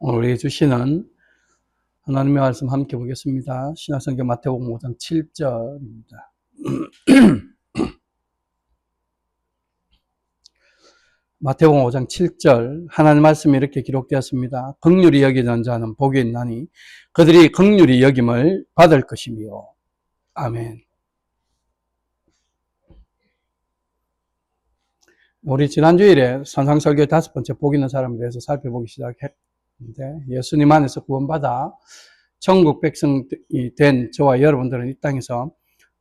오늘 우리에게 주시는 하나님의 말씀 함께 보겠습니다. 신약성경 마태복음 5장 7절입니다. 마태복음 5장 7절 하나님 말씀이 이렇게 기록되었습니다. 긍휼히 여기는 자는 복이 있나니 그들이 긍휼히 여김을 받을 것이며. 아멘. 우리 지난주일에 산상설교 5번째 복 있는 사람에 대해서 살펴보기 시작했는데, 예수님 안에서 구원받아 천국 백성이 된 저와 여러분들은 이 땅에서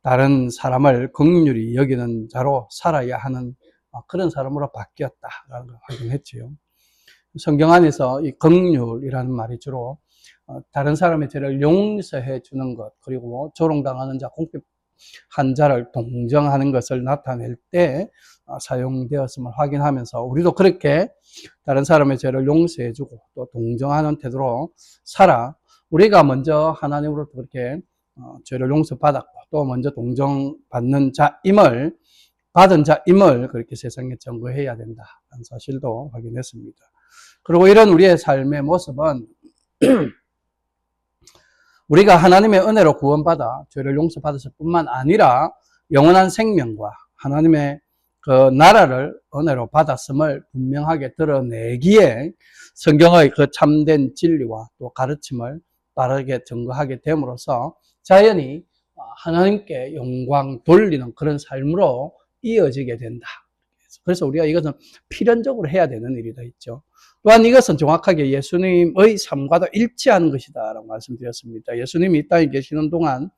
다른 사람을 긍휼히 여기는 자로 살아야 하는 그런 사람으로 바뀌었다라는 걸 확인했지요. 성경 안에서 이 긍휼이라는 말이 주로 다른 사람의 죄를 용서해 주는 것, 그리고 조롱당하는 자, 공핍한 자를 동정하는 것을 나타낼 때 사용되었음을 확인하면서, 우리도 그렇게 다른 사람의 죄를 용서해 주고 또 동정하는 태도로 살아 우리가 먼저 하나님으로부터 그렇게 죄를 용서받았고 또 먼저 동정받는 자임을, 받은 자임을 그렇게 세상에 증거해야 된다는 사실도 확인했습니다. 그리고 이런 우리의 삶의 모습은 우리가 하나님의 은혜로 구원받아 죄를 용서받았을 뿐만 아니라 영원한 생명과 하나님의 그 나라를 은혜로 받았음을 분명하게 드러내기에 성경의 그 참된 진리와 또 가르침을 빠르게 증거하게 됨으로써 자연히 하나님께 영광 돌리는 그런 삶으로 이어지게 된다. 그래서 우리가 이것은 필연적으로 해야 되는 일이다 했죠. 또한 이것은 정확하게 예수님의 삶과도 일치하는 것이다 라고 말씀드렸습니다. 예수님이 이 땅에 계시는 동안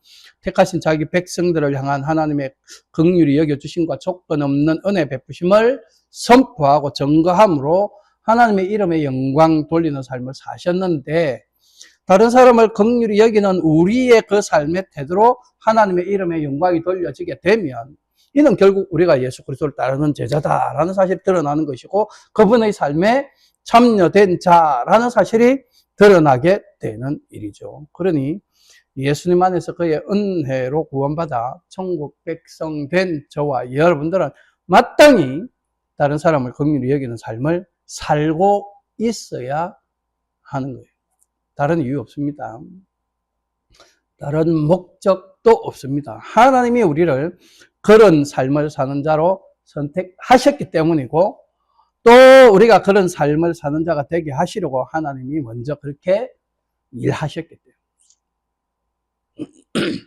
택하신 자기 백성들을 향한 하나님의 긍휼히 여겨주심과 조건 없는 은혜 베푸심을 선포하고 증거함으로 하나님의 이름에 영광 돌리는 삶을 사셨는데, 다른 사람을 긍휼히 여기는 우리의 그 삶의 태도로 하나님의 이름에 영광이 돌려지게 되면 이는 결국 우리가 예수 그리스도를 따르는 제자다라는 사실이 드러나는 것이고, 그분의 삶에 참여된 자라는 사실이 드러나게 되는 일이죠. 그러니 예수님 안에서 그의 은혜로 구원받아 천국 백성 된 저와 여러분들은 마땅히 다른 사람을 긍휼히 여기는 삶을 살고 있어야 하는 거예요. 다른 이유 없습니다. 다른 목적도 없습니다. 하나님이 우리를 그런 삶을 사는 자로 선택하셨기 때문이고, 또 우리가 그런 삶을 사는 자가 되게 하시려고 하나님이 먼저 그렇게 일하셨기 때문에.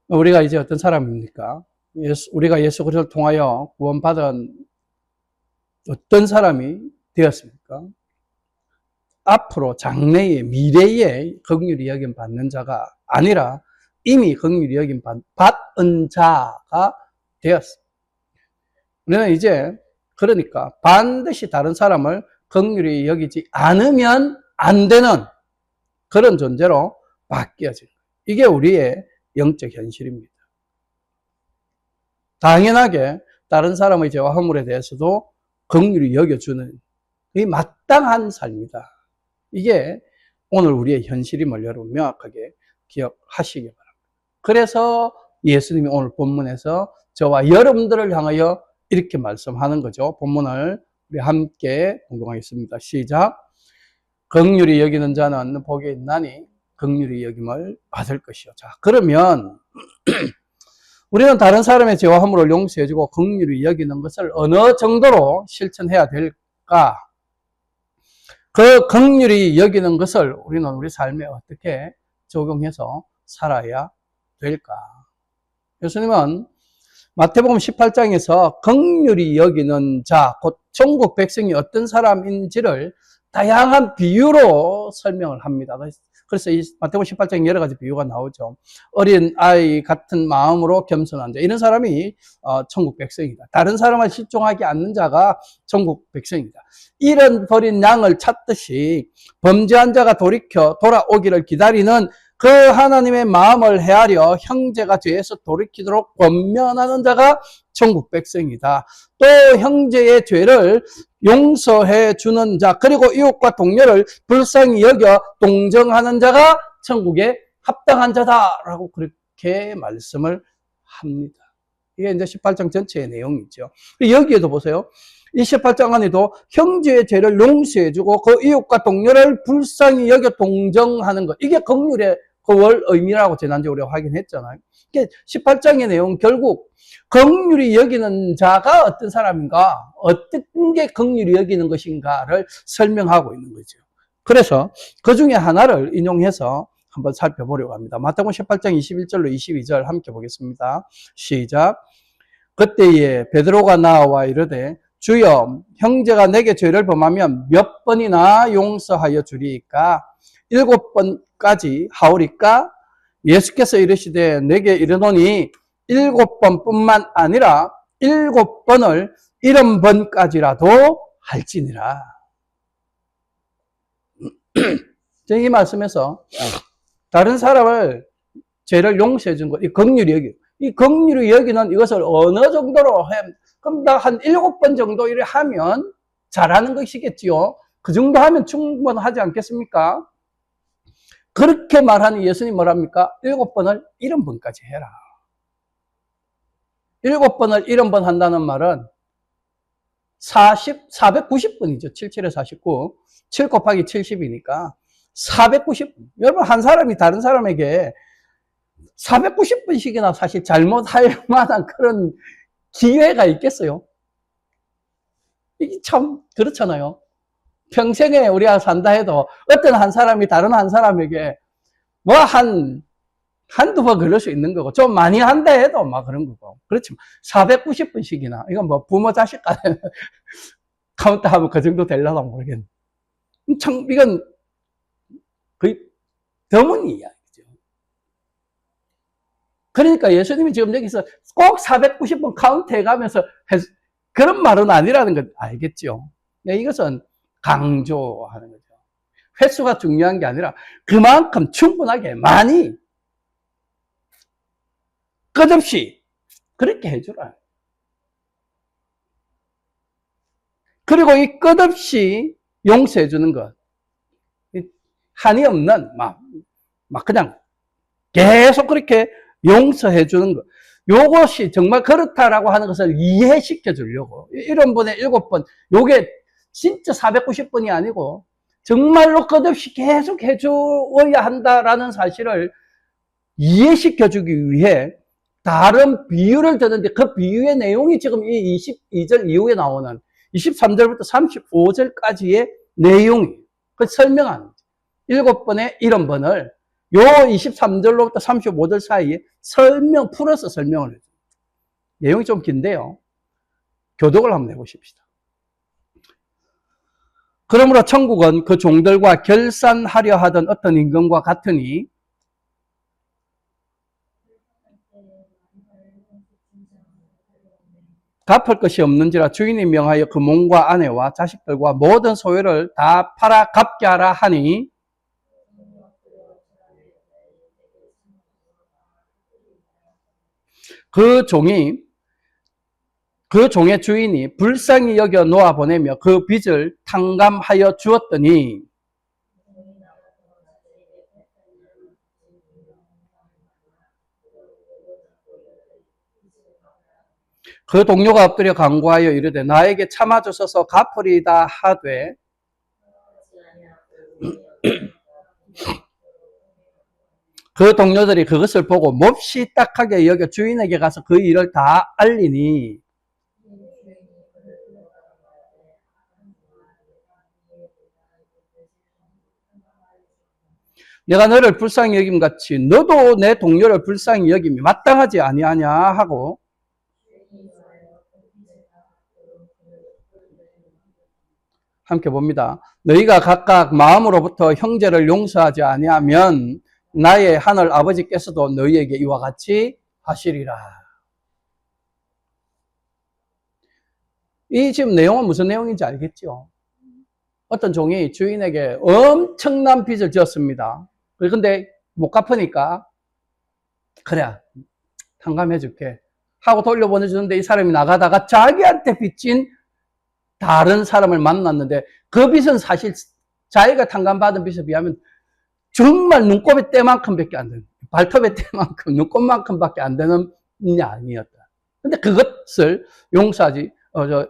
우리가 이제 어떤 사람입니까? 우리가 예수 그리스도를 통하여 구원받은 어떤 사람이 되었습니까? 앞으로 장래의 미래에 긍휼히 여김 받는 자가 아니라 이미 긍휼히 여김 받은 자가 되었습니다. 우리는 이제 그러니까 반드시 다른 사람을 긍휼히 여기지 않으면 안 되는 그런 존재로 바뀌어진 거예요. 이게 우리의 영적 현실입니다. 당연하게 다른 사람의 죄와 허물에 대해서도 긍휼히 여겨주는 이 마땅한 삶이다. 이게 오늘 우리의 현실임을 여러분 명확하게 기억하시기 바랍니다. 그래서 예수님이 오늘 본문에서 저와 여러분들을 향하여 이렇게 말씀하는 거죠. 본문을 우리 함께 공동하겠습니다. 시작. 긍휼히 여기는 자는 복이 있나니 긍휼히 여김을 받을 것이요. 자, 그러면 우리는 다른 사람의 죄와 허물을 용서해주고 긍휼히 여기는 것을 어느 정도로 실천해야 될까? 그 긍휼히 여기는 것을 우리는 우리 삶에 어떻게 적용해서 살아야 될까? 예수님은 마태복음 18장에서 긍휼히 여기는 자, 곧 천국 백성이 어떤 사람인지를 다양한 비유로 설명을 합니다. 그래서 이 마태복음 18장에 여러 가지 비유가 나오죠. 어린 아이 같은 마음으로 겸손한 자, 이런 사람이 천국 백성이다. 다른 사람을 실종하지 않는 자가 천국 백성이다. 잃은 버린 양을 찾듯이 범죄한 자가 돌아오기를 기다리는 그 하나님의 마음을 헤아려 형제가 죄에서 돌이키도록 권면하는 자가 천국 백성이다. 또 형제의 죄를 용서해 주는 자, 그리고 이웃과 동료를 불쌍히 여겨 동정하는 자가 천국에 합당한 자다라고 그렇게 말씀을 합니다. 이게 이제 18장 전체의 내용이죠. 여기에도 보세요. 이 18장 안에도 형제의 죄를 용서해주고 그 이웃과 동료를 불쌍히 여겨 동정하는 것. 이게 긍휼의 그 월 의미라고 지난주에 우리가 확인했잖아요. 이게 18장의 내용 결국 긍휼히 여기는 자가 어떤 사람인가, 어떤 게 긍휼히 여기는 것인가를 설명하고 있는 거죠. 그래서 그 중에 하나를 인용해서 한번 살펴보려고 합니다. 마태복음 18장 21절로 22절 함께 보겠습니다. 시작. 그때에 베드로가 나와 이르되 주여 형제가 내게 죄를 범하면 몇 번이나 용서하여 주리이까? 7번까지 하오리까? 예수께서 이르시되 내게 이르노니 7번뿐만 아니라 7번을 70번까지라도 할지니라. 이 말씀에서 다른 사람을 죄를 용서해 준 것, 이 긍휼히 여기. 이 긍휼히 여기는 이것을 어느 정도로 그럼 나 한 7번 정도 이렇게 하면 잘하는 것이겠지요. 그 정도 하면 충분하지 않겠습니까? 그렇게 말하는 예수님 뭐랍니까? 7번을 70번까지 해라. 7번을 70번 한다는 말은 490번이죠. 77에 49. 7 곱하기 70이니까 490번. 여러분, 한 사람이 다른 사람에게 490번씩이나 사실 잘못할 만한 그런 기회가 있겠어요? 이게 참 그렇잖아요. 평생에 우리가 산다 해도 어떤 한 사람이 다른 한 사람에게 뭐 한두 번 그럴 수 있는 거고, 좀 많이 한다 해도 막 그런 거고. 그렇지만 490번씩이나, 이건 뭐 부모 자식 간에 카운트 하면 그 정도 되려나 모르겠네. 참, 이건 거의 드문 이야기죠. 그러니까 예수님이 지금 여기서 꼭 490번 카운트 해가면서 그런 말은 아니라는 걸 알겠죠. 이것은 강조하는 거죠. 횟수가 중요한 게 아니라 그만큼 충분하게 많이 끝없이 그렇게 해주라. 그리고 이 끝없이 용서해 주는 것, 한이 없는 막 그냥 계속 그렇게 용서해 주는 것, 요것이 정말 그렇다라고 하는 것을 이해시켜 주려고 1번에 7번, 요게 진짜 490번이 아니고 정말로 끝없이 계속 해줘야 한다라는 사실을 이해시켜 주기 위해 다른 비유를 드는데, 그 비유의 내용이 지금 이 22절 이후에 나오는 23절부터 35절까지의 내용이 그 설명하는 거죠. 7번에 70번을 요 23절로부터 35절 사이에 풀어서 설명을 해줘요. 내용이 좀 긴데요. 교독을 한번 해보십시다. 그러므로 천국은 그 종들과 결산하려 하던 어떤 임금과 같으니 갚을 것이 없는지라 주인이 명하여 그 몸과 아내와 자식들과 모든 소유를 다 팔아 갚게 하라 하니, 그 종의 주인이 불쌍히 여겨 놓아 보내며 그 빚을 탕감하여 주었더니, 그 동료가 엎드려 간구하여 이르되 나에게 참아주소서 갚으리다 하되, 그 동료들이 그것을 보고 몹시 딱하게 여겨 주인에게 가서 그 일을 다 알리니, 내가 너를 불쌍히 여김같이 너도 내 동료를 불쌍히 여김이 마땅하지 아니하냐 하고, 함께 봅니다. 너희가 각각 마음으로부터 형제를 용서하지 아니하면 나의 하늘 아버지께서도 너희에게 이와 같이 하시리라. 이 지금 내용은 무슨 내용인지 알겠죠? 어떤 종이 주인에게 엄청난 빚을 지었습니다. 그런데 못 갚으니까 그래, 탕감해 줄게 하고 돌려보내주는데, 이 사람이 나가다가 자기한테 빚진 다른 사람을 만났는데 그 빚은 사실 자기가 탕감받은 빚에 비하면 정말 눈곱의 때만큼밖에 안 되는, 발톱의 때만큼, 눈곱만큼밖에 안 되는 이 아니었다. 근데 그것을 용서하지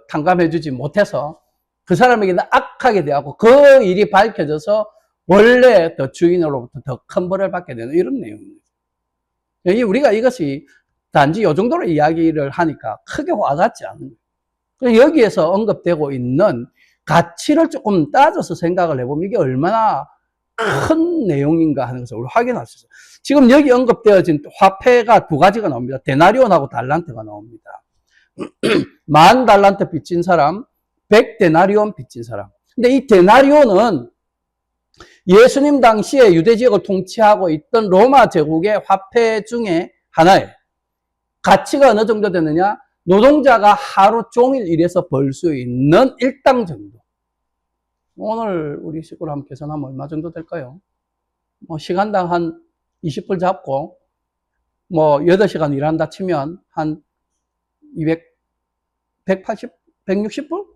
탕감해주지 못해서 그 사람에게는 악하게 대하고 그 일이 밝혀져서 원래 더 주인으로부터 더 큰 벌을 받게 되는 이런 내용입니다. 우리가 이것이 단지 이 정도로 이야기를 하니까 크게 와닿지 않는 거예요. 여기에서 언급되고 있는 가치를 조금 따져서 생각을 해보면 이게 얼마나 큰 내용인가 하는 것을 우리 확인할 수 있어요. 지금 여기 언급되어진 화폐가 두 가지가 나옵니다. 데나리온하고 달란트가 나옵니다. 10,000달란트 빚진 사람, 100데나리온 빚진 사람. 근데 이 데나리온은 예수님 당시에 유대 지역을 통치하고 있던 로마 제국의 화폐 중에 하나예요. 가치가 어느 정도 되느냐? 노동자가 하루 종일 일해서 벌 수 있는 일당 정도. 오늘 우리 식구로 한번 계산하면 얼마 정도 될까요? 시간당 한 20불 잡고, 8시간 일한다 치면 한 180, 160불?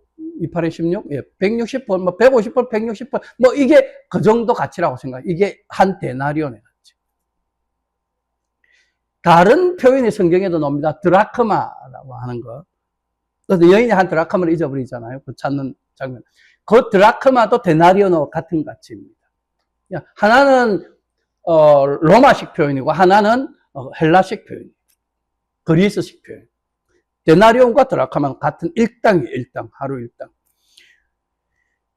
28에 16? 예, 160불, 150불, 160불. 이게 그 정도 가치라고 생각해요. 이게 한 데나리온의 가치. 다른 표현이 성경에도 나옵니다. 드라크마라고 하는 거. 그래서 여인이 한 드라크마를 잊어버리잖아요. 그 찾는 장면. 그 드라크마도 데나리온과 같은 가치입니다. 하나는 로마식 표현이고 하나는 헬라식 표현, 그리스식 표현. 데나리온과 드라크마는 같은 일당이에요. 일당, 하루 일당.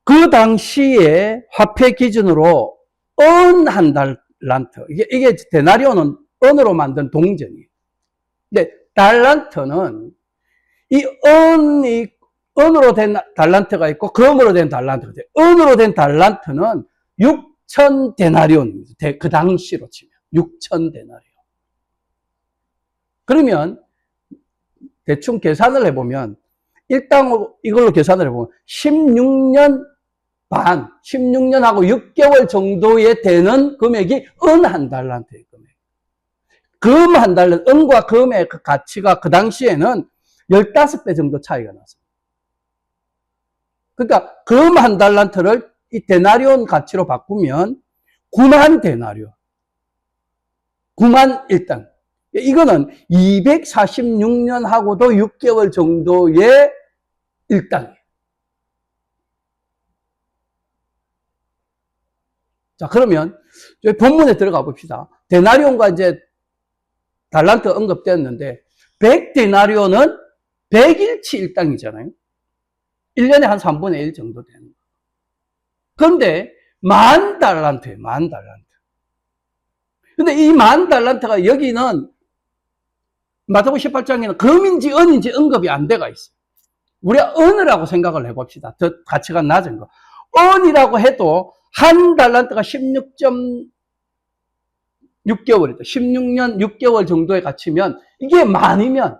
그 당시에 화폐 기준으로 은 한 달란트. 이게 데나리온은 은으로 만든 동전이에요. 근데 달란트는 이 은이 은으로 된 달란트가 있고 금으로 된 달란트가 있어요. 은으로 된 달란트는 6천 데나리온입니다. 그 당시로 치면 6천 데나리온. 그러면 대충 계산을 해보면 일당 이걸로 계산을 해보면 16년 반, 16년하고 6개월 정도에 되는 금액이 은 한 달란트의 금액. 금 한 달란트, 은과 금의 그 가치가 그 당시에는 15배 정도 차이가 났어요. 그러니까 금 한 달란트를 이 데나리온 가치로 바꾸면 9만 데나리온. 9만 일당. 이거는 246년하고도 6개월 정도의 일당이에요. 자, 그러면 본문에 들어가 봅시다. 데나리온과 이제 달란트 언급되었는데 100데나리온은 100일치 일당이잖아요. 1년에 한 3분의 1 정도 되는 거예요. 그런데 10,000달란트예요. 10,000달란트. 근데 이 10,000달란트가 여기는 마태복음 18장에는 금인지 은인지 언급이 안 돼가 있어요. 우리가 은이라고 생각을 해봅시다. 더 가치가 낮은 거. 은이라고 해도 한 달란트가 16.6개월이다. 16년 6개월 정도의 가치면 이게 만이면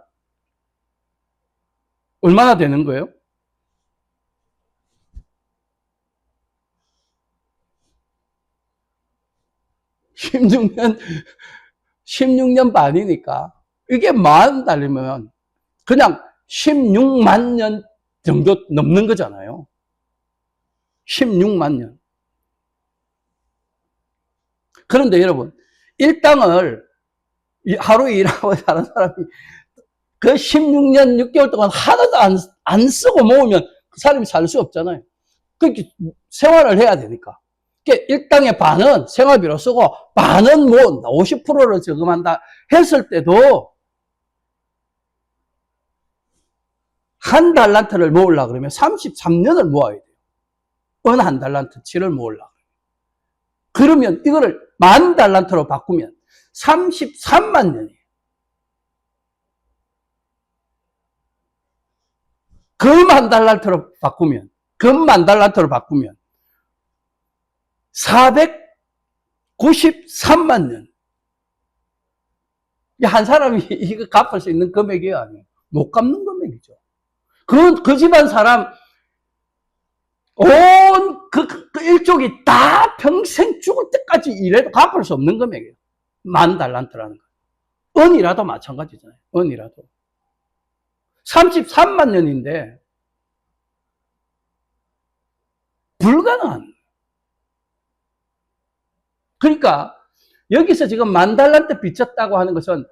얼마나 되는 거예요? 16년 반이니까 이게 10,000달이면 그냥 16만 년 정도 넘는 거잖아요. 16만 년. 그런데 여러분, 일당을 하루 일하고 사는 사람이 그 16년 6개월 동안 하나도 안 쓰고 모으면 그 사람이 살 수 없잖아요. 그렇게 생활을 해야 되니까. 일당의 반은 생활비로 쓰고 반은 모은다. 50%를 저금한다 했을 때도 한 달란트를 모으려고 그러면 33년을 모아야 돼요. 어느 한 달란트치를 모으려고. 그러면 이거를 10,000달란트로 바꾸면 33만 년이에요. 금 한 달란트로 바꾸면, 금 10,000달란트로 바꾸면 493만 년. 한 사람이 이거 갚을 수 있는 금액이 아니에요. 못 갚는 금액이죠. 그 집안 사람, 그 일족이 다 평생 죽을 때까지 일해도 갚을 수 없는 금액이에요. 10,000달란트라는 거. 은이라도 마찬가지잖아요. 은이라도. 33만 년인데, 불가능한. 그러니까, 여기서 지금 10,000달란트 빚졌다고 하는 것은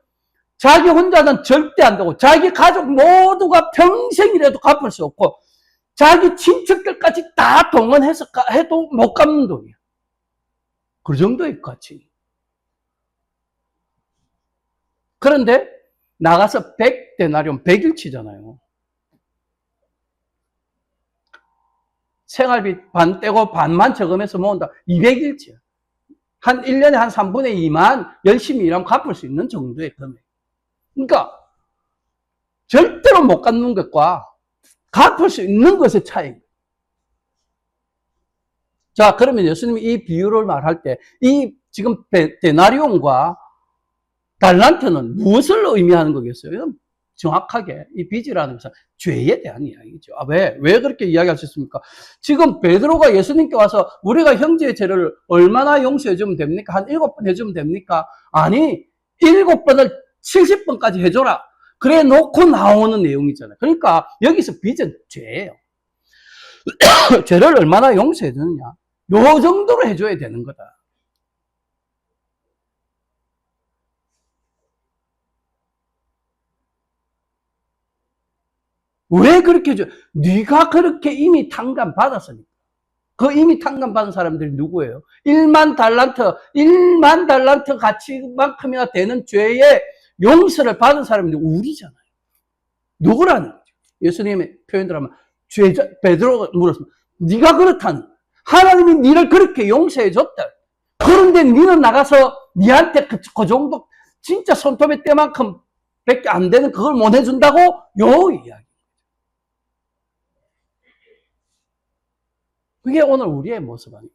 자기 혼자는 절대 안 되고, 자기 가족 모두가 평생이라도 갚을 수 없고, 자기 친척들까지 다 동원해서 해도 못 갚는 돈이야. 그 정도의 가치. 그런데 나가서 100데나리온 100일치잖아요. 생활비 반 떼고 반만 저금해서 모은다. 200일치야. 한 1년에 한 3분의 2만 열심히 일하면 갚을 수 있는 정도의 금액. 그러니까 절대로 못 갚는 것과 갚을 수 있는 것의 차이. 자, 그러면 예수님이 이 비유를 말할 때, 이 지금 데나리온과 달란트는 무엇을 의미하는 거겠어요? 정확하게 이 빚이라는 것은 죄에 대한 이야기죠. 왜 그렇게 이야기하셨습니까? 지금 베드로가 예수님께 와서 우리가 형제의 죄를 얼마나 용서해 주면 됩니까? 한 7번 해주면 됩니까? 아니, 7번을 70번까지 해줘라. 그래 놓고 나오는 내용이잖아요. 그러니까 여기서 빚은 죄예요. 죄를 얼마나 용서해 주느냐. 요 정도로 해줘야 되는 거다. 왜 그렇게 해줘? 네가 그렇게 이미 탕감 받았으니까. 그 이미 탕감 받은 사람들이 누구예요? 1만 달란트 가치만큼이나 되는 죄의 용서를 받은 사람들이 우리잖아요. 누구라는 거죠? 예수님의 표현대로 하면 베드로가 물었습니다. 네가 그렇다는, 하나님이 네를 그렇게 용서해 줬다. 그런데 네는 나가서 네한테 그 정도 진짜 손톱의 때만큼 밖에 안 되는 그걸 못 해준다고? 요 이야기. 그게 오늘 우리의 모습 아닙니까?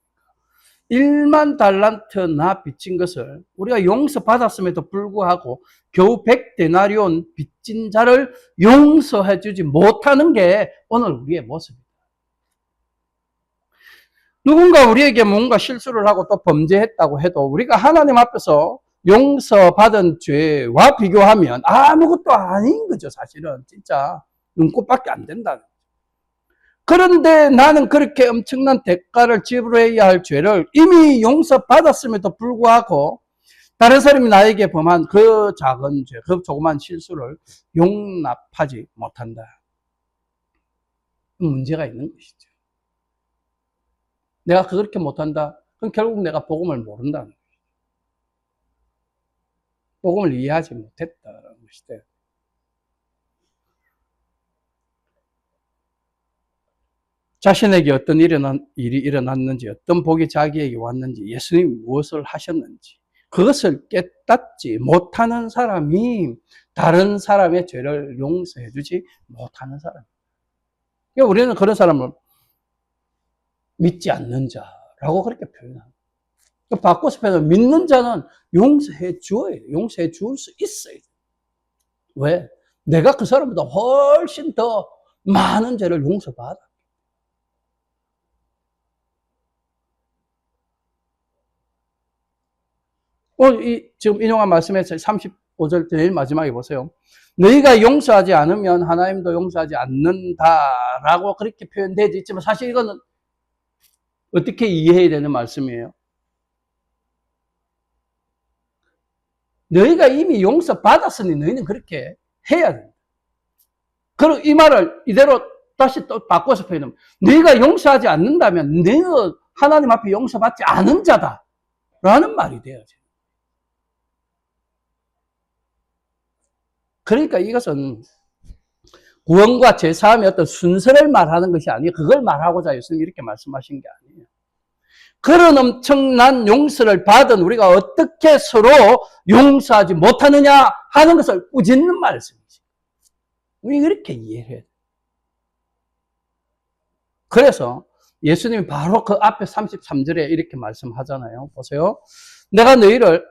1만 달란트나 빚진 것을 우리가 용서받았음에도 불구하고 겨우 100데나리온 빚진 자를 용서해주지 못하는 게 오늘 우리의 모습입니다. 누군가 우리에게 뭔가 실수를 하고 또 범죄했다고 해도 우리가 하나님 앞에서 용서받은 죄와 비교하면 아무것도 아닌 거죠. 사실은 진짜 눈꽃밖에 안 된다는 거죠. 그런데 나는 그렇게 엄청난 대가를 지불해야 할 죄를 이미 용서받았음에도 불구하고 다른 사람이 나에게 범한 그 작은 죄, 그 조그만 실수를 용납하지 못한다. 문제가 있는 것이죠. 내가 그렇게 못한다? 그럼 결국 내가 복음을 모른다는 거죠. 복음을 이해하지 못했다는 것이죠. 자신에게 어떤 일이 일어났는지, 어떤 복이 자기에게 왔는지, 예수님이 무엇을 하셨는지, 그것을 깨닫지 못하는 사람이 다른 사람의 죄를 용서해주지 못하는 사람. 그러니까 우리는 그런 사람을 믿지 않는 자라고 그렇게 표현합니다. 바꿔서 표현하면 믿는 자는 용서해 주어야 돼. 용서해 줄 수 있어야 돼. 왜? 내가 그 사람보다 훨씬 더 많은 죄를 용서받아. 지금 인용한 말씀에서 35절 제일 마지막에 보세요. 너희가 용서하지 않으면 하나님도 용서하지 않는다라고 그렇게 표현되어 있지만 사실 이거는 어떻게 이해해야 되는 말씀이에요? 너희가 이미 용서받았으니 너희는 그렇게 해야 돼. 그리고 이 말을 이대로 다시 또 바꿔서 표현하면 너희가 용서하지 않는다면 너희는 하나님 앞에 용서받지 않은 자다 라는 말이 돼야지. 그러니까 이것은 구원과 제사함의 어떤 순서를 말하는 것이 아니에요. 그걸 말하고자 예수님이 이렇게 말씀하신 게 아니에요. 그런 엄청난 용서를 받은 우리가 어떻게 서로 용서하지 못하느냐 하는 것을 꾸짖는 말씀이죠. 우리 이렇게 이해해야 돼요. 그래서 예수님이 바로 그 앞에 33절에 이렇게 말씀하잖아요. 보세요. 내가 너희를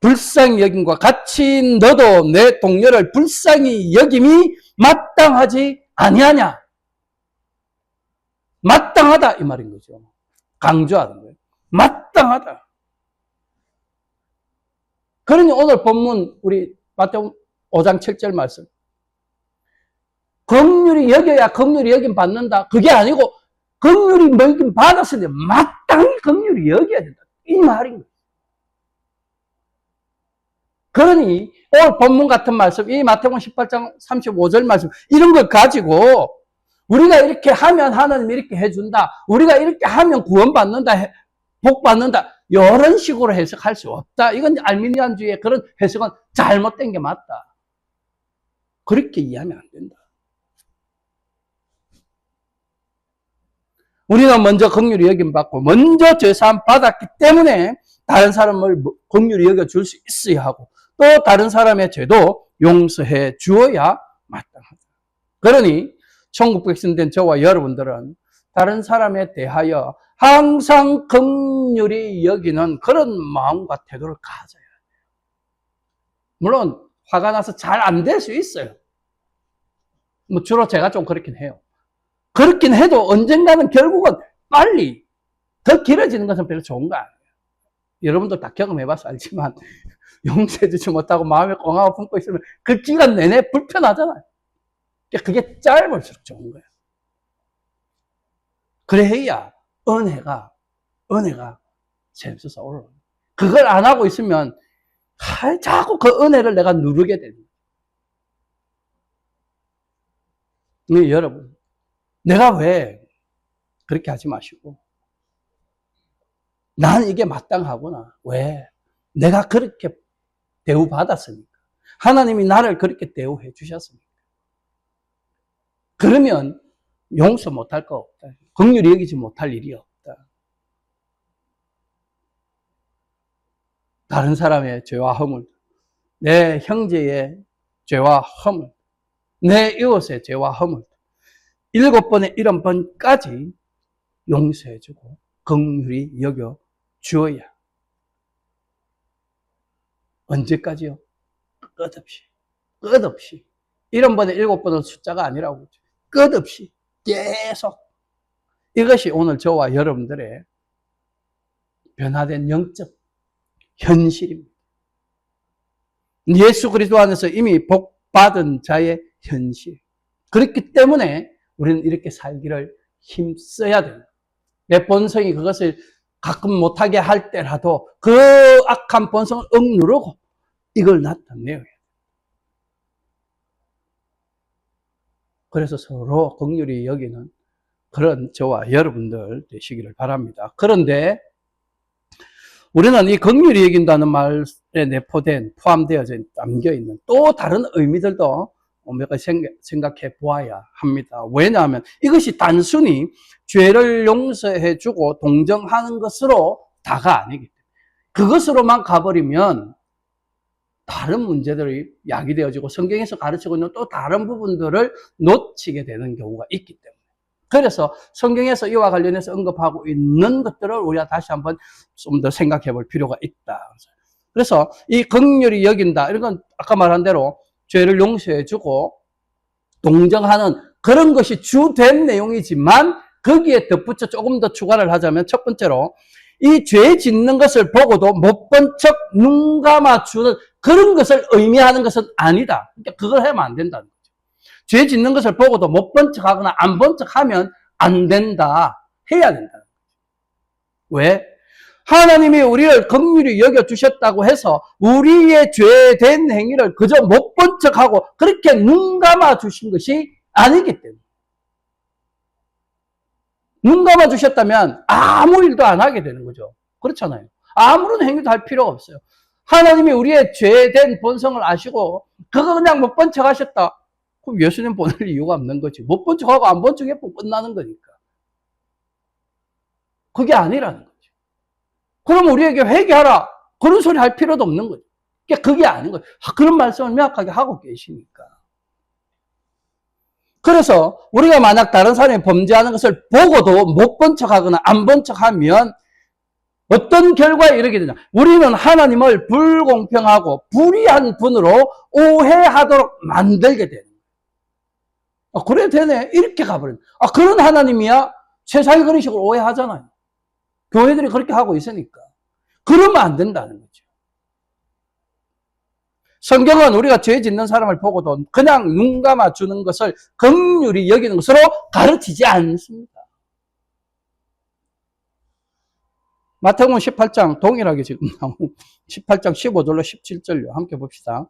불쌍히 여김과 같이 너도 내 동료를 불쌍히 여김이 마땅하지 아니하냐. 마땅하다 이 말인 거죠. 강조하는 거예요. 마땅하다. 그러니 오늘 본문 우리 마태복음 5장 7절 말씀. 긍휼히 여겨야 긍휼히 여김 받는다. 그게 아니고 긍휼히 여김 받았으니 마땅히 긍휼히 여겨야 된다. 이 말인 거예요. 그러니 오늘 본문 같은 말씀, 이 마태복음 18장 35절 말씀, 이런 걸 가지고 우리가 이렇게 하면 하나님이 이렇게 해준다, 우리가 이렇게 하면 구원받는다, 복받는다, 이런 식으로 해석할 수 없다. 이건 알미니안주의의 그런 해석은 잘못된 게 맞다. 그렇게 이해하면 안 된다. 우리는 먼저 긍휼히 여김받고 먼저 죄사함 받았기 때문에 다른 사람을 긍휼히 여겨줄 수 있어야 하고 또 다른 사람의 죄도 용서해 주어야 마땅하다. 그러니 천국 백성된 저와 여러분들은 다른 사람에 대하여 항상 긍휼히 여기는 그런 마음과 태도를 가져야 돼요. 물론 화가 나서 잘 안 될 수 있어요. 뭐 주로 제가 좀 그렇긴 해요. 그렇긴 해도 언젠가는 결국은 빨리 더 길어지는 것은 별로 좋은 거 아니에요. 여러분도 다 경험해봐서 알지만 용서해주지 못하고 마음에 꽁하고 품고 있으면 그 기간 내내 불편하잖아요. 그게 짧을수록 좋은 거예요. 그래야 은혜가 샘솟아 올라오는 거예요. 그걸 안 하고 있으면 자꾸 그 은혜를 내가 누르게 됩니다. 여러분, 내가 왜 그렇게 하지 마시고 나는 이게 마땅하구나. 왜? 내가 그렇게 대우받았으니까. 하나님이 나를 그렇게 대우해 주셨으니까. 그러면 용서 못할 거 없다. 긍휼히 여기지 못할 일이 없다. 다른 사람의 죄와 허물, 내 형제의 죄와 허물, 내 이웃의 죄와 허물 7번에 1번까지 용서해주고 긍휼히 여겨 주어야. 언제까지요? 끝없이 1번에 7번은 숫자가 아니라고. 끝없이 계속. 이것이 오늘 저와 여러분들의 변화된 영적 현실입니다. 예수 그리스도 안에서 이미 복받은 자의 현실. 그렇기 때문에 우리는 이렇게 살기를 힘써야 됩니다. 내 본성이 그것을 가끔 못하게 할 때라도 그 악한 본성을 억누르고 이걸 나타내야 해요. 그래서 서로 긍휼히 여기는 그런 저와 여러분들 되시기를 바랍니다. 그런데 우리는 이 긍휼히 여긴다는 말에 포함되어져 담겨있는 또 다른 의미들도 몇 가지 생각해 보아야 합니다. 왜냐하면 이것이 단순히 죄를 용서해주고 동정하는 것으로 다가 아니기 때문에 그것으로만 가버리면 다른 문제들이 야기되어지고 성경에서 가르치고 있는 또 다른 부분들을 놓치게 되는 경우가 있기 때문에 그래서 성경에서 이와 관련해서 언급하고 있는 것들을 우리가 다시 한번 좀 더 생각해 볼 필요가 있다. 그래서 이 긍휼히 여긴다 이런 건 아까 말한 대로 죄를 용서해주고 동정하는 그런 것이 주된 내용이지만 거기에 덧붙여 조금 더 추가를 하자면 첫 번째로 이 죄 짓는 것을 보고도 못 본 척 눈 감아주는 그런 것을 의미하는 것은 아니다. 그러니까 그걸 하면 안 된다는 거죠. 죄 짓는 것을 보고도 못 본 척 하거나 안 본 척 하면 안 된다. 해야 된다는 거죠. 왜? 하나님이 우리를 긍휼히 여겨주셨다고 해서 우리의 죄된 행위를 그저 못 본 척하고 그렇게 눈 감아주신 것이 아니기 때문에 눈 감아주셨다면 아무 일도 안 하게 되는 거죠. 그렇잖아요. 아무런 행위도 할 필요가 없어요. 하나님이 우리의 죄된 본성을 아시고 그거 그냥 못 본 척 하셨다. 그럼 예수님 보낼 이유가 없는 거지. 못 본 척하고 안 본 척 해보면 끝나는 거니까. 그게 아니라는 거죠. 그럼 우리에게 회개하라. 그런 소리 할 필요도 없는 거죠. 그게 아닌 거예요. 그런 말씀을 명확하게 하고 계시니까. 그래서 우리가 만약 다른 사람이 범죄하는 것을 보고도 못 본 척하거나 안 본 척하면 어떤 결과에 이르게 되냐. 우리는 하나님을 불공평하고 불의한 분으로 오해하도록 만들게 되는 거예요. 그래 되네. 이렇게 가버리는 거예요. 그런 하나님이야? 세상이 그런 식으로 오해하잖아요. 교회들이 그렇게 하고 있으니까. 그러면 안 된다는 거죠. 성경은 우리가 죄 짓는 사람을 보고도 그냥 눈 감아주는 것을 긍휼히 여기는 것으로 가르치지 않습니다. 마태복음 18장 동일하게 지금 나오는 18장 15절로 17절요. 함께 봅시다.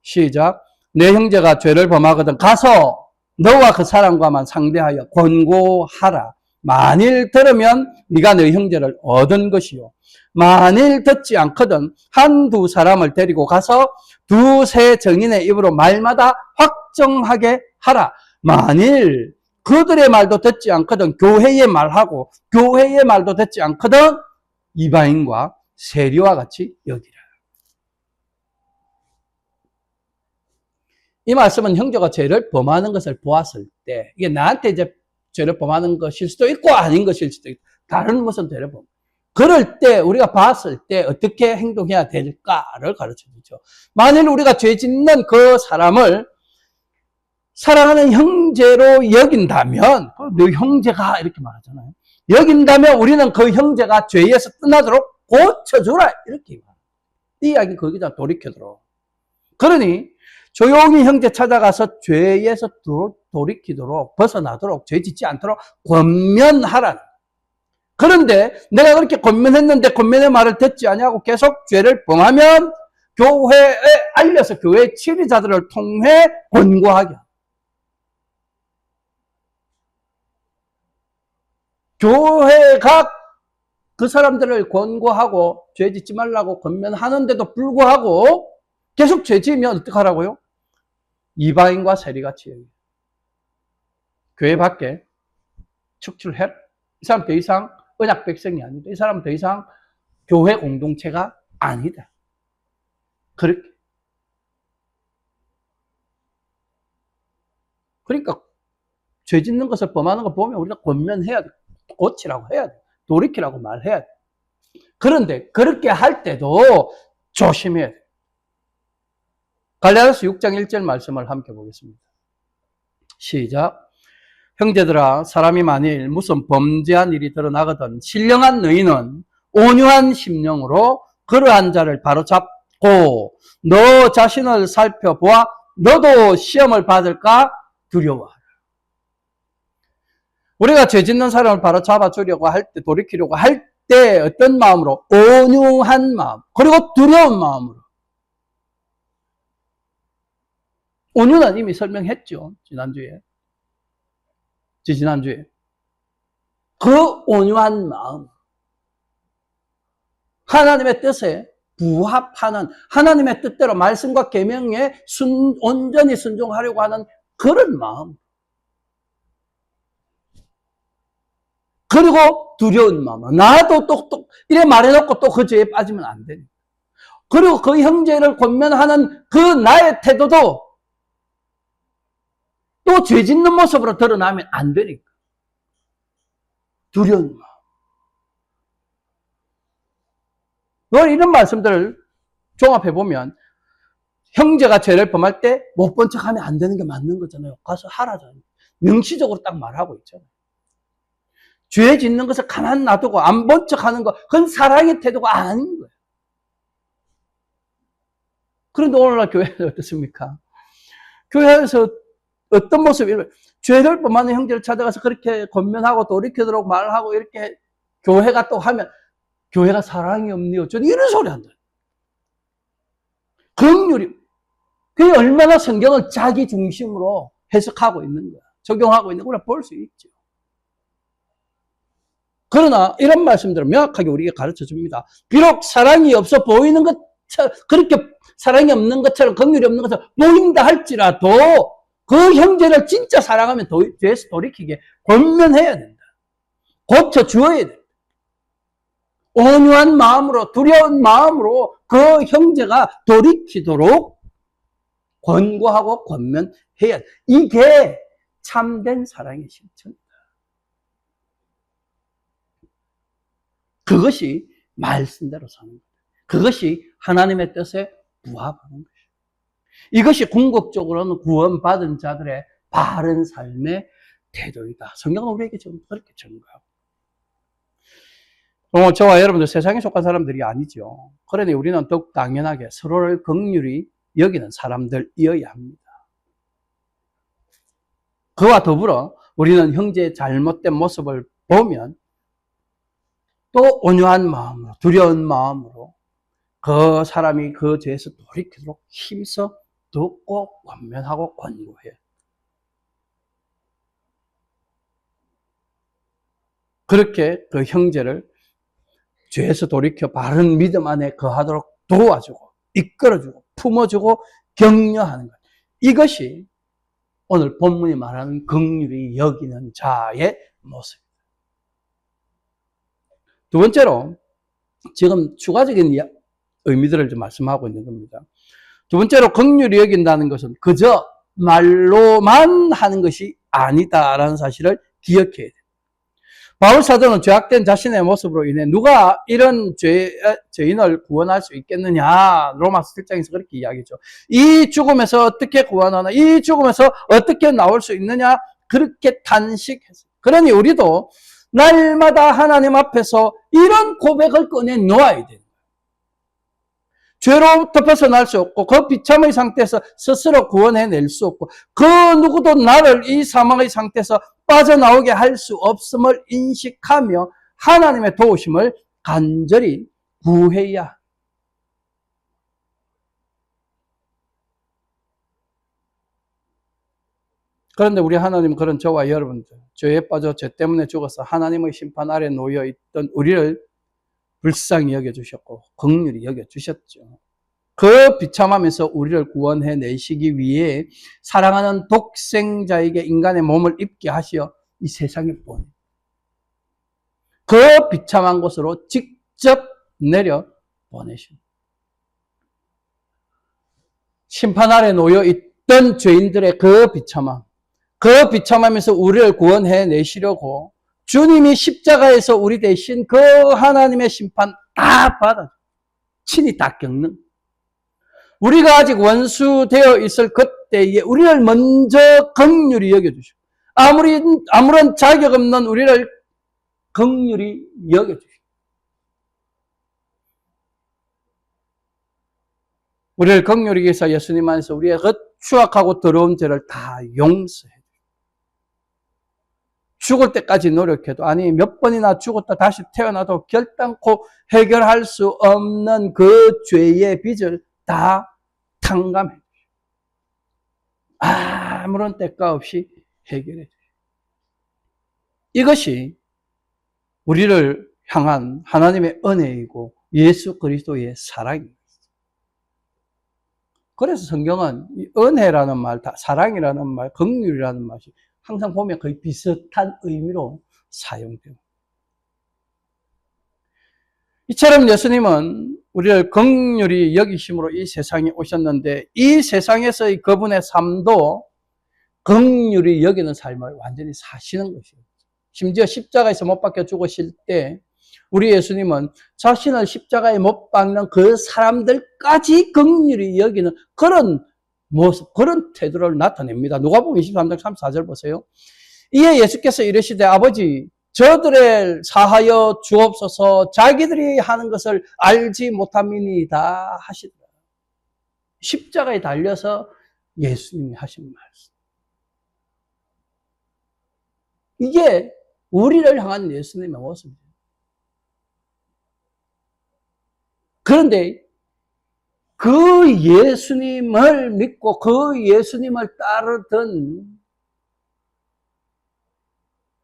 시작. 내 형제가 죄를 범하거든 가서 너와 그 사람과만 상대하여 권고하라. 만일 들으면 네가 네 형제를 얻은 것이요. 만일 듣지 않거든 한두 사람을 데리고 가서 두세 증인의 입으로 말마다 확정하게 하라. 만일 그들의 말도 듣지 않거든 교회의 말하고 교회의 말도 듣지 않거든 이방인과 세리와 같이 여기라. 이 말씀은 형제가 죄를 범하는 것을 보았을 때 이게 나한테 이제 죄를 범하는 것일 수도 있고 아닌 것일 수도 있고 다른 무슨 죄를 범. 그럴 때 우리가 봤을 때 어떻게 행동해야 될까를 가르쳐 주죠. 만일 우리가 죄 짓는 그 사람을 사랑하는 형제로 여긴다면 너 형제가 이렇게 말하잖아요. 여긴다면 우리는 그 형제가 죄에서 떠나도록 고쳐주라 이렇게 말해요. 이 이야기 거기다 돌이켜도록. 그러니 조용히 형제 찾아가서 죄에서 돌이키도록 벗어나도록 죄 짓지 않도록 권면하라는. 그런데 내가 그렇게 권면했는데 권면의 말을 듣지 아니하고 계속 죄를 범하면 교회에 알려서 교회 지휘자들을 통해 권고하게. 교회가 그 사람들을 권고하고 죄 짓지 말라고 권면하는데도 불구하고 계속 죄 지으면 어떡하라고요? 이방인과 세리같이 여기. 교회 밖에 축출해라. 이 사람 더 이상 언약 백성이 아니다. 이 사람 더 이상 교회 공동체가 아니다. 그렇게. 그러니까 죄 짓는 것을 범하는 거 보면 우리가 권면해야 돼. 고치라고 해야 돼. 돌이키라고 말해야 돼. 그런데 그렇게 할 때도 조심해야 돼. 갈라디아서 6장 1절 말씀을 함께 보겠습니다. 시작. 형제들아 사람이 만일 무슨 범죄한 일이 드러나거든 신령한 너희는 온유한 심령으로 그러한 자를 바로잡고 너 자신을 살펴보아 너도 시험을 받을까 두려워하라. 우리가 죄 짓는 사람을 바로잡아 주려고 할 때, 돌이키려고 할 때 어떤 마음으로? 온유한 마음, 그리고 두려운 마음으로. 온유는 이미 설명했죠. 지난주에. 그 온유한 마음. 하나님의 뜻에 부합하는, 하나님의 뜻대로 말씀과 계명에 온전히 순종하려고 하는 그런 마음. 그리고 두려운 마음. 나도 또 이래 말해놓고 또 그 죄에 빠지면 안 되니까. 그리고 그 형제를 권면하는 그 나의 태도도 또 죄 짓는 모습으로 드러나면 안 되니까. 두려운 마음. 이런 말씀들을 종합해보면 형제가 죄를 범할 때 못 본 척하면 안 되는 게 맞는 거잖아요. 가서 하라잖아요. 명시적으로 딱 말하고 있잖아요. 죄 짓는 것을 가만 놔두고 안 본 척하는 거, 그건 사랑의 태도가 아닌 거예요. 그런데 오늘날 교회는 어떻습니까? 교회에서 어떤 모습이, 죄를 범하는 형제를 찾아가서 그렇게 권면하고 돌이키도록 말하고 이렇게 교회가 또 하면 교회가 사랑이 없니 어쩌니 이런 소리 한다. 긍휼이, 그게 얼마나 성경을 자기 중심으로 해석하고 있는 거야. 적용하고 있는 거라 볼 수 있죠. 그러나 이런 말씀들을 명확하게 우리에게 가르쳐 줍니다. 비록 사랑이 없어 보이는 것처럼, 그렇게 사랑이 없는 것처럼 긍휼이 없는 것처럼 보인다 할지라도 그 형제를 진짜 사랑하면 죄에서 돌이키게 권면해야 된다. 고쳐주어야 된다. 온유한 마음으로, 두려운 마음으로 그 형제가 돌이키도록 권고하고 권면해야 돼. 이게 참된 사랑의 실천이다. 그것이 말씀대로 사는 거다. 그것이 하나님의 뜻에 부합하는 것이다. 이것이 궁극적으로는 구원받은 자들의 바른 삶의 태도이다. 성경은 우리에게 지금 그렇게 증거하고. 저와 여러분들 세상에 속한 사람들이 아니죠. 그러니 우리는 더욱 당연하게 서로를 긍휼히 여기는 사람들이어야 합니다. 그와 더불어 우리는 형제의 잘못된 모습을 보면 또 온유한 마음으로, 두려운 마음으로 그 사람이 그 죄에서 돌이키도록 힘써 듣고 권면하고 권고해요. 그렇게 그 형제를 죄에서 돌이켜 바른 믿음 안에 거하도록 도와주고 이끌어주고 품어주고 격려하는 것. 이것이 오늘 본문이 말하는 긍휼히 여기는 자의 모습입니다. 두 번째로 지금 추가적인 의미들을 좀 말씀하고 있는 겁니다. 두 번째로 긍휼히 여긴다는 것은 그저 말로만 하는 것이 아니다라는 사실을 기억해야 돼요. 바울 사도는 죄악된 자신의 모습으로 인해 누가 이런 죄인을 구원할 수 있겠느냐, 로마서 7장에서 그렇게 이야기죠. 이 죽음에서 어떻게 구원하나, 이 죽음에서 어떻게 나올 수 있느냐, 그렇게 탄식했어요. 그러니 우리도 날마다 하나님 앞에서 이런 고백을 꺼내 놓아야 돼요. 죄로부터 벗어날 수 없고 그 비참의 상태에서 스스로 구원해낼 수 없고 그 누구도 나를 이 사망의 상태에서 빠져나오게 할 수 없음을 인식하며 하나님의 도우심을 간절히 구해야. 그런데 우리 하나님은 그런 저와 여러분들, 죄에 빠져 죄 때문에 죽어서 하나님의 심판 아래 놓여 있던 우리를 불쌍히 여겨주셨고 긍휼히 여겨주셨죠. 그 비참하면서 우리를 구원해 내시기 위해 사랑하는 독생자에게 인간의 몸을 입게 하시어 이 세상에 보내. 그 비참한 곳으로 직접 내려 보내십니다. 심판 아래 놓여 있던 죄인들의 그 비참함, 그 비참하면서 우리를 구원해 내시려고 주님이 십자가에서 우리 대신 그 하나님의 심판 다 받아 친히 다 겪는, 우리가 아직 원수 되어 있을 그때에 우리를 먼저 긍휼히 여겨주시고 아무런 자격 없는 우리를 긍휼히 여겨주시고 우리를 긍휼히 여기서 예수님 안에서 우리의 그 추악하고 더러운 죄를 다 용서해 주시고 죽을 때까지 노력해도, 아니 몇 번이나 죽었다 다시 태어나도 결단코 해결할 수 없는 그 죄의 빚을 다 탕감해 주시고 아무런 대가 없이 해결해 주시고, 이것이 우리를 향한 하나님의 은혜이고 예수 그리스도의 사랑입니다. 그래서 성경은 은혜라는 말, 사랑이라는 말, 긍휼이라는 말이 항상 보면 거의 비슷한 의미로 사용돼요. 이처럼 예수님은 우리를 긍휼히 여기심으로 이 세상에 오셨는데 이 세상에서의 그분의 삶도 긍휼히 여기는 삶을 완전히 사시는 것이에요. 심지어 십자가에서 못 박혀 죽으실 때 우리 예수님은 자신을 십자가에 못 박는 그 사람들까지 긍휼히 여기는 그런 모습, 그런 태도를 나타냅니다. 누가복음 23장 34절 보세요. 이에 예수께서 이르시되 아버지 저들을 사하여 주옵소서, 자기들이 하는 것을 알지 못함이니이다 하시더라. 십자가에 달려서 예수님이 하신 말씀. 이게 우리를 향한 예수님의 모습이에요. 그런데 그 예수님을 믿고 그 예수님을 따르던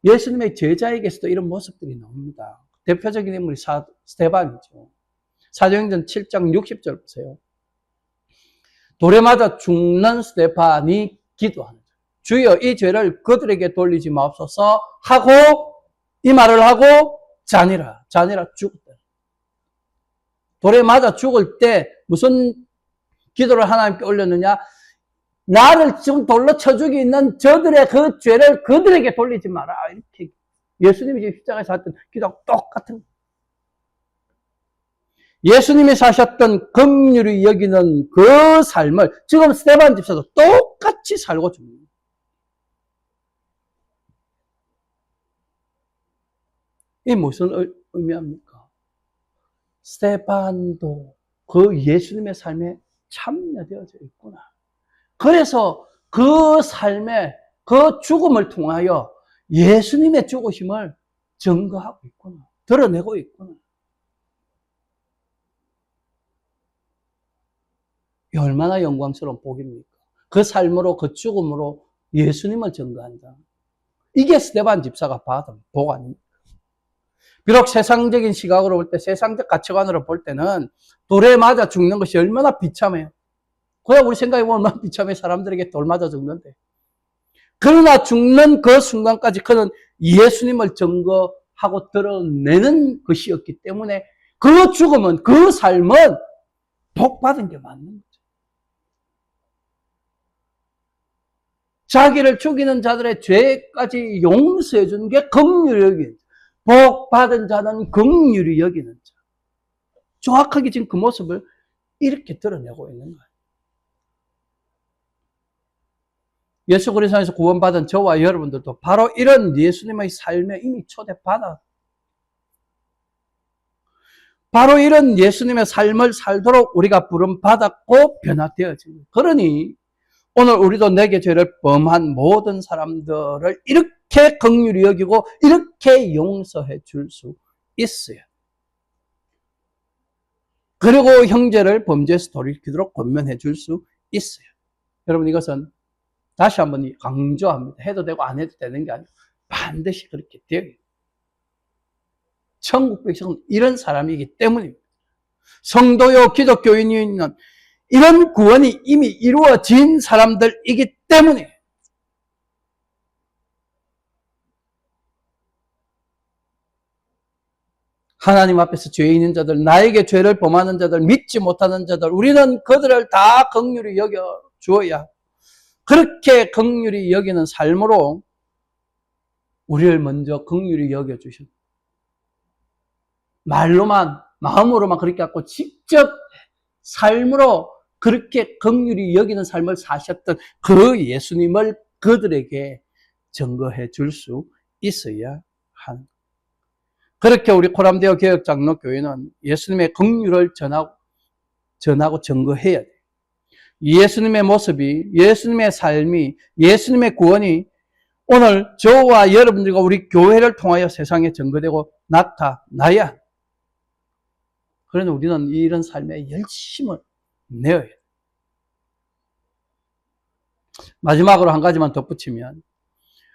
예수님의 제자에게서도 이런 모습들이 나옵니다. 대표적인 인물이 스데반이죠. 사도행전 7장 60절 보세요. 돌에 맞아 죽는 스데반이 기도하는 거예요. 주여 이 죄를 그들에게 돌리지 마옵소서 하고 이 말을 하고 자니라 죽었다. 돌에 맞아 죽을 때 무슨 기도를 하나님께 올렸느냐? 나를 지금 돌로 쳐 죽이고 있는 저들의 그 죄를 그들에게 돌리지 마라. 이렇게 예수님이 십자가에서 하셨던 기도하고 똑같은, 예수님이 사셨던 긍휼히 여기는 그 삶을 지금 스데반 집사도 똑같이 살고 죽는. 이 무슨 의미합니까? 스데반도 그 예수님의 삶에 참여되어져 있구나. 그래서 그 삶의 그 죽음을 통하여 예수님의 죽으심을 증거하고 있구나. 드러내고 있구나. 이 얼마나 영광스러운 복입니까? 그 삶으로, 그 죽음으로 예수님을 증거한다. 이게 스데반 집사가 받은 복 아닙니까? 비록 세상적인 시각으로 볼 때, 세상적 가치관으로 볼 때는 돌에 맞아 죽는 것이 얼마나 비참해요. 그냥 우리 생각해보면 얼마나 비참해. 사람들에게 돌 맞아 죽는데. 그러나 죽는 그 순간까지 그는 예수님을 증거하고 드러내는 것이었기 때문에 그 죽음은, 그 삶은 복 받은 게 맞는 거죠. 자기를 죽이는 자들의 죄까지 용서해 주는 게 긍휼히 여기는, 복 받은 자는 긍휼히 여기는 자. 정확하게 지금 그 모습을 이렇게 드러내고 있는 거예요. 예수 그리스도 안에서 구원받은 저와 여러분들도 바로 이런 예수님의 삶에 이미 초대받아, 바로 이런 예수님의 삶을 살도록 우리가 부름받았고 변화되어진 거예요. 그러니 오늘 우리도 내게 죄를 범한 모든 사람들을 이렇게 긍휼히 여기고 이렇게 용서해 줄 수 있어요. 그리고 형제를 범죄에서 돌이키도록 권면해 줄 수 있어요. 여러분, 이것은 다시 한번 강조합니다. 해도 되고 안 해도 되는 게 아니고 반드시 그렇게 돼요. 천국 백성은 이런 사람이기 때문입니다. 성도요 기독교인은 이런 구원이 이미 이루어진 사람들이기 때문에 하나님 앞에서 죄 있는 자들, 나에게 죄를 범하는 자들, 믿지 못하는 자들, 우리는 그들을 다 긍휼히 여겨 주어야, 그렇게 긍휼히 여기는 삶으로 우리를 먼저 긍휼히 여겨 주십니다. 말로만, 마음으로만 그렇게 하고 직접 삶으로 그렇게 긍휼히 여기는 삶을 사셨던 그 예수님을 그들에게 증거해 줄 수 있어야 하는. 그렇게 우리 코람데오 개혁장로교회는 예수님의 긍휼을 전하고 증거해야 돼요. 예수님의 모습이, 예수님의 삶이, 예수님의 구원이 오늘 저와 여러분들과 우리 교회를 통하여 세상에 증거되고 나타나야. 그러나 우리는 이런 삶에 열심을 내어야 돼요. 마지막으로 한 가지만 덧붙이면,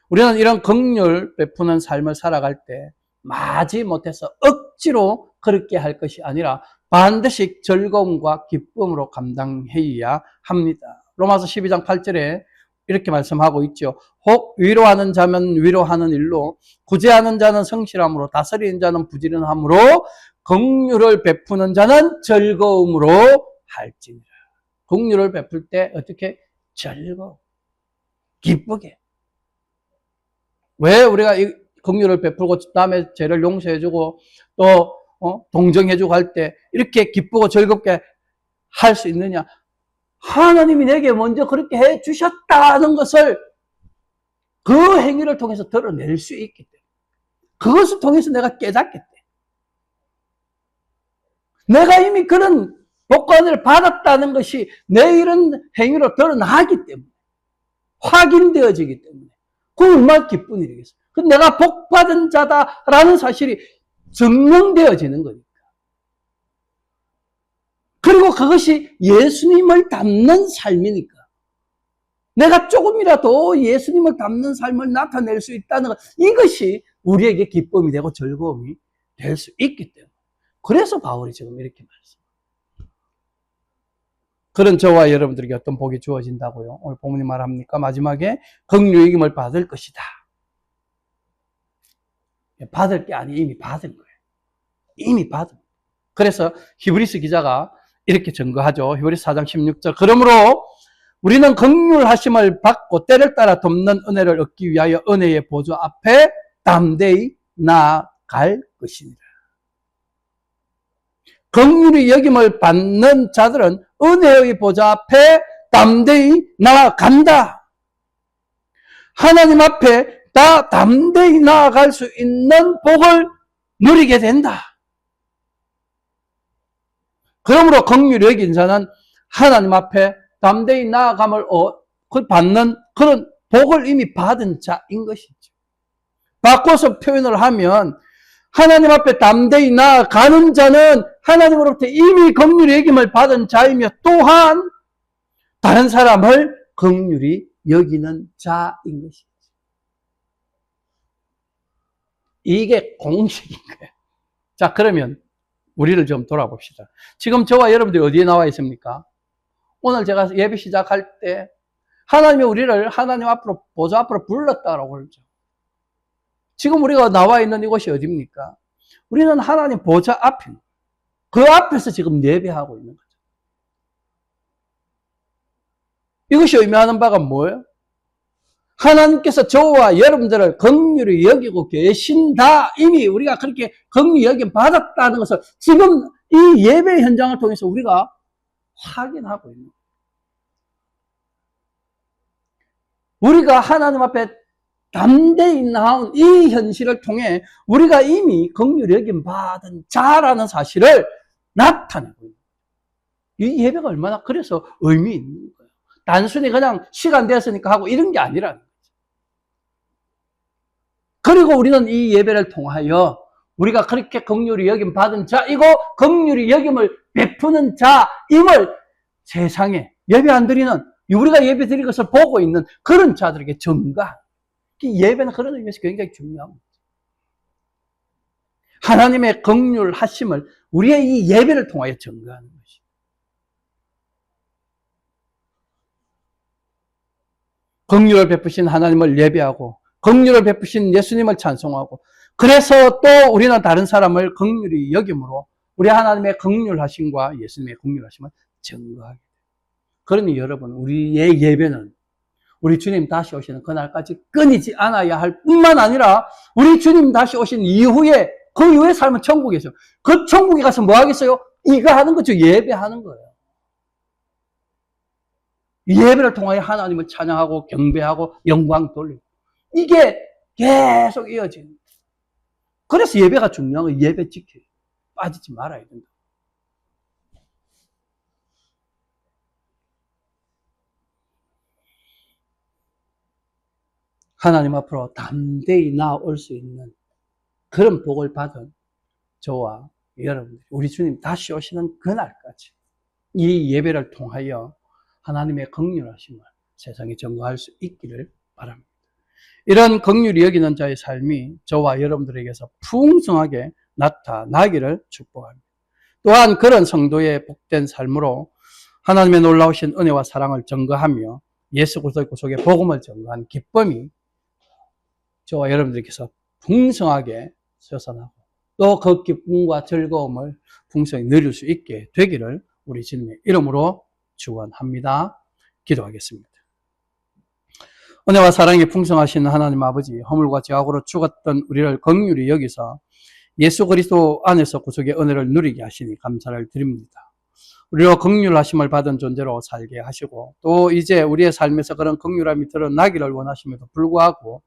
우리는 이런 긍휼 베푸는 삶을 살아갈 때 마지 못해서 억지로 그렇게 할 것이 아니라 반드시 즐거움과 기쁨으로 감당해야 합니다. 로마서 12장 8절에 이렇게 말씀하고 있죠. 혹 위로하는 자면 위로하는 일로, 구제하는 자는 성실함으로, 다스리는 자는 부지런함으로, 긍휼을 베푸는 자는 즐거움으로 할지니라. 긍휼을 베풀 때 어떻게? 즐거워, 기쁘게. 왜 우리가 이 긍휼을 베풀고 남의 죄를 용서해주고 또 동정해주고 할 때 이렇게 기쁘고 즐겁게 할 수 있느냐? 하나님이 내게 먼저 그렇게 해주셨다는 것을 그 행위를 통해서 드러낼 수 있기 때문에, 그것을 통해서 내가 깨닫기 때문에, 내가 이미 그런 복권을 받았다는 것이 내 이런 행위로 드러나기 때문에, 확인되어지기 때문에 그 얼마나 기쁜 일이겠어요. 내가 복받은 자다라는 사실이 증명되어지는 거니까. 그리고 그것이 예수님을 닮는 삶이니까. 내가 조금이라도 예수님을 닮는 삶을 나타낼 수 있다는 것, 이것이 우리에게 기쁨이 되고 즐거움이 될 수 있기 때문에. 그래서 바울이 지금 이렇게 말씀합니다. 그런 저와 여러분들에게 어떤 복이 주어진다고요? 오늘 본문이 말합니까? 마지막에 긍휼의 이김을 받을 것이다. 받을 게 아니, 이미 받은 거예요. 이미 받은. 그래서 히브리서 기자가 이렇게 증거하죠. 히브리서 4장 16절. 그러므로 우리는 긍휼하심을 받고 때를 따라 돕는 은혜를 얻기 위하여 은혜의 보좌 앞에 담대히 나아갈 것이니라. 긍휼히 여김을 받는 자들은 은혜의 보좌 앞에 담대히 나아간다. 하나님 앞에 다 담대히 나아갈 수 있는 복을 누리게 된다. 그러므로 긍휼히 여긴 자는 하나님 앞에 담대히 나아감을 받는 그런 복을 이미 받은 자인 것이죠. 바꿔서 표현을 하면 하나님 앞에 담대히 나아가는 자는 하나님으로부터 이미 긍휼히 여김을 받은 자이며 또한 다른 사람을 긍휼히 여기는 자인 것이죠. 이게 공식인 거예요. 자, 그러면 우리를 좀 돌아봅시다. 지금 저와 여러분들이 어디에 나와 있습니까? 오늘 제가 예배 시작할 때 하나님이 우리를 하나님 앞으로, 보좌 앞으로 불렀다라고 그러죠. 지금 우리가 나와 있는 이곳이 어디입니까? 우리는 하나님 보좌 앞입니다. 그 앞에서 지금 예배하고 있는 거죠. 이것이 의미하는 바가 뭐예요? 하나님께서 저와 여러분들을 긍휼히 여기고 계신다. 이미 우리가 그렇게 긍휼히 여김 받았다는 것을 지금 이 예배 현장을 통해서 우리가 확인하고 있는 거예요. 우리가 하나님 앞에 담대히 나온 이 현실을 통해 우리가 이미 긍휼히 여김 받은 자라는 사실을 나타내고 있는 거예요. 이 예배가 얼마나 그래서 의미 있는 거예요. 단순히 그냥 시간 되었으니까 하고 이런 게 아니라. 그리고 우리는 이 예배를 통하여 우리가 그렇게 긍휼히 여김 받은 자이고 긍휼히 여김을 베푸는 자임을 세상에 예배 안 드리는, 우리가 예배 드린 것을 보고 있는 그런 자들에게 증가. 예배는 그런 의미에서 굉장히 중요합니다. 하나님의 긍휼하심을 우리의 이 예배를 통하여 증가하는 것이. 긍휼을 베푸신 하나님을 예배하고 긍휼을 베푸신 예수님을 찬송하고, 그래서 또 우리는 다른 사람을 긍휼히 여김으로 우리 하나님의 긍휼하심과 예수님의 긍휼하심을 증거하게 돼요. 그러니 여러분, 우리의 예배는 우리 주님 다시 오시는 그날까지 끊이지 않아야 할 뿐만 아니라 우리 주님 다시 오신 이후에 그 이후의 삶은 천국에서, 그 천국에 가서 뭐 하겠어요? 이거 하는 거죠. 예배하는 거예요. 예배를 통하여 하나님을 찬양하고 경배하고 영광 돌리고, 이게 계속 이어지는 거예요. 그래서 예배가 중요한 거예요. 예배 지켜요. 빠지지 말아야 된다. 하나님 앞으로 담대히 나아올 수 있는 그런 복을 받은 저와 여러분, 우리 주님 다시 오시는 그날까지 이 예배를 통하여 하나님의 긍휼하심을 세상에 전가할 수 있기를 바랍니다. 이런 긍휼히 여기는 자의 삶이 저와 여러분들에게서 풍성하게 나타나기를 축복합니다. 또한 그런 성도의 복된 삶으로 하나님의 놀라우신 은혜와 사랑을 전가하며 예수 그리스도의 구속의 복음을 전가한 기쁨이 저와 여러분들께서 풍성하게 솟아나고 또 그 기쁨과 즐거움을 풍성히 누릴 수 있게 되기를 우리 주님의 이름으로 축원합니다. 기도하겠습니다. 은혜와 사랑이 풍성하신 하나님 아버지, 허물과 죄악으로 죽었던 우리를 긍휼히 여기서 예수 그리스도 안에서 구속의 은혜를 누리게 하시니 감사를 드립니다. 우리로 긍휼하심을 받은 존재로 살게 하시고, 또 이제 우리의 삶에서 그런 긍휼함이 드러나기를 원하심에도 불구하고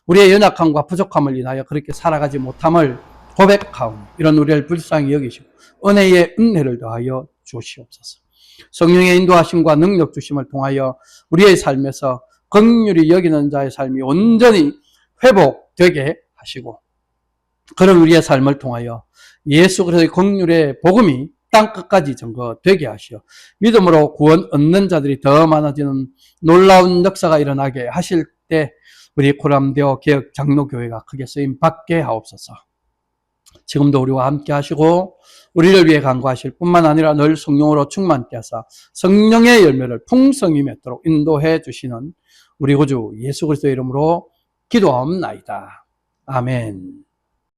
우리의 연약함과 부족함을 인하여 그렇게 살아가지 못함을 고백하오니 이런 우리를 불쌍히 여기시고 은혜의 은혜를 더하여 주시옵소서. 성령의 인도하심과 능력 주심을 통하여 우리의 삶에서 긍휼히 여기는 자의 삶이 온전히 회복되게 하시고, 그런 우리의 삶을 통하여 예수 그리스도의 긍휼의 복음이 땅끝까지 전거되게 하시어 믿음으로 구원 얻는 자들이 더 많아지는 놀라운 역사가 일어나게 하실 때 우리 코람데오 개혁 장로교회가 크게 쓰임 받게 하옵소서. 지금도 우리와 함께 하시고 우리를 위해 간구하실 뿐만 아니라 늘 성령으로 충만케 하사 성령의 열매를 풍성히 맺도록 인도해 주시는 우리 구주 예수 그리스도의 이름으로 기도하옵나이다. 아멘.